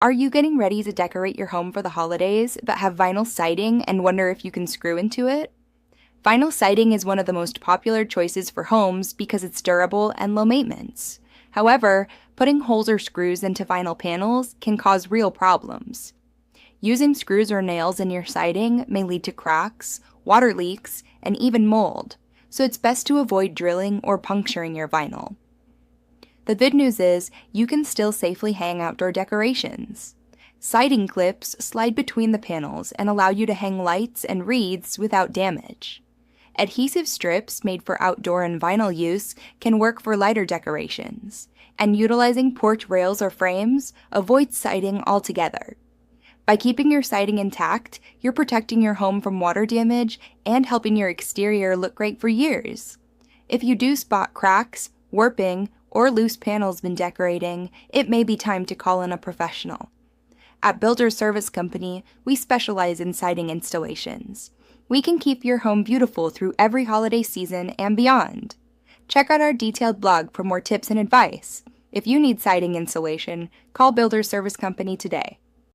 Are you getting ready to decorate your home for the holidays but have vinyl siding and wonder if you can screw into it? Vinyl siding is one of the most popular choices for homes because it's durable and low maintenance. However, putting holes or screws into vinyl panels can cause real problems. Using screws or nails in your siding may lead to cracks, water leaks, and even mold, so it's best to avoid drilling or puncturing your vinyl. The good news is you can still safely hang outdoor decorations. Siding clips slide between the panels and allow you to hang lights and wreaths without damage. Adhesive strips made for outdoor and vinyl use can work for lighter decorations, and utilizing porch rails or frames avoids siding altogether. By keeping your siding intact, you're protecting your home from water damage and helping your exterior look great for years. If you do spot cracks, warping, or loose panels when decorating, it may be time to call in a professional. At Builder Service Company, we specialize in siding installations. We can keep your home beautiful through every holiday season and beyond. Check out our detailed blog for more tips and advice. If you need siding installation, call Builder Service Company today.